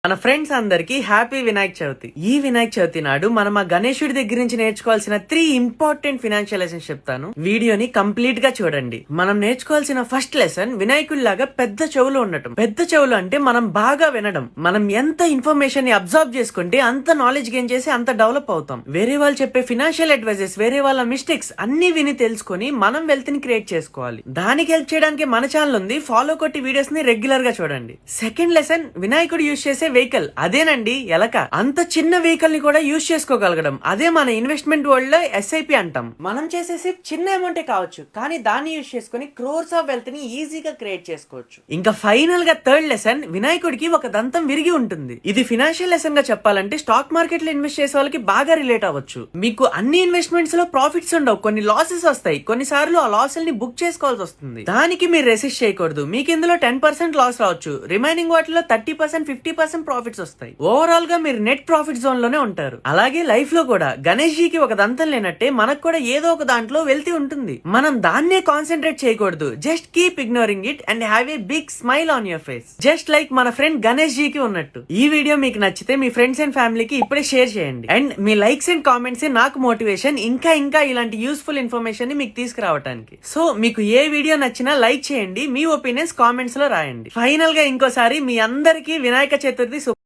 మన ఫ్రెండ్స్ అందరికి హ్యాపీ వినాయక చవితి. ఈ వినాయక చవితి నాడు మనం ఆ గణేశుడి దగ్గర నుంచి నేర్చుకోవాల్సిన 3 ఇంపార్టెంట్ ఫినాన్షియల్ లెసన్స్ చెప్తాను. వీడియోని కంప్లీట్ గా చూడండి. మనం నేర్చుకోవాల్సిన ఫస్ట్ లెసన్ వినాయకుడిలాగా పెద్ద చెవులు ఉండటం. పెద్ద చెవులు అంటే మనం బాగా వినడం. మనం ఎంత ఇన్ఫర్మేషన్ ని అబ్జర్వ్ చేసుకుంటే అంత నాలెడ్జ్ గెయిన్ చేసి అంత డెవలప్ అవుతాం. వేరే వాళ్ళు చెప్పే ఫినాన్షియల్ అడ్వైజెస్, వేరే వాళ్ళ మిస్టేక్స్ అన్ని విని తెలుసుకొని మనం వెల్త్ ని క్రియేట్ చేసుకోవాలి. దానికి హెల్ప్ చేయడానికి మన ఛానల్ ఉంది, ఫాలో కొట్టి వీడియోస్ ని రెగ్యులర్ గా చూడండి. సెకండ్ లెసన్, వినాయకుడు యూజ్ చేసే వెహికల్. అదేనండి ఎలక. అంత చిన్న వెహికల్ ని కూడా యూజ్ చేసుకోగలగడం. అదే మన ఇన్వెస్ట్మెంట్ వరల్డ్ లో ఎస్ఐపి అంటాం. మనం చేసే సిప్ చిన్న అమౌంటే కావచ్చు, కానీ దాన్ని యూజ్ చేసుకుని క్రోర్స్ ఆఫ్ వెల్త్ ని ఈజీగా క్రియేట్ చేసుకోవచ్చు. ఇంకా ఫైనల్ గా థర్డ్ లెసన్, వినాయకుడికి ఒక దంతం విరిగి ఉంటుంది. ఇది ఫినాన్షియల్ లెసన్ గా చెప్పాలంటే స్టాక్ మార్కెట్ లో ఇన్వెస్ట్ చేసే వాళ్ళకి బాగా రిలేట్ అవ్వచ్చు. మీకు అన్ని ఇన్వెస్ట్మెంట్స్ లో ప్రాఫిట్స్ ఉండవు, కొన్ని లాసెస్ వస్తాయి. కొన్నిసార్లు ఆ లాస్ ని బుక్ చేసుకోవాల్సి వస్తుంది. దానికి మీరు రెసిస్ట్ చేయకూడదు. మీకు ఇందులో 10% లాస్ రావచ్చు, రిమైనింగ్ వాటిలో 30%, 50% ప్రాఫిట్స్ వస్తాయి. ఓవరాల్ గా మీరు నెట్ ప్రాఫిట్ జోన్ లోనే ఉంటారు. అలాగే లైఫ్ లో కూడా గణేష్ జీకి ఒక దంతం లేనట్టే మనకు కూడా ఏదో ఒక దాంట్లో వెల్తీ ఉంటుంది. మనం దాన్నే కాన్సన్ట్రేట్ చేయకూడదు. Just keep ignoring it and have a big smile on your face, just like మన ఫ్రెండ్ గణేష్ జీకి ఉన్నట్టు. ఈ వీడియో మీకు నచ్చితే మీ ఫ్రెండ్స్ అండ్ ఫ్యామిలీకి ఇప్పుడే షేర్ చేయండి. And me likes and comments నాకు మోటివేషన్ ఇంకా ఇలాంటి యూస్ఫుల్ ఇన్ఫర్మేషన్ ని మీకు తీసుకురావడానికి. సో మీకు ఏ వీడియో నచ్చినా లైక్ చేయండి, మీ ఒపీనియన్స్ కామెంట్స్ లో రాయండి. ఫైనల్ గా ఇంకోసారి మీ అందరికీ వినాయక చతుర్థి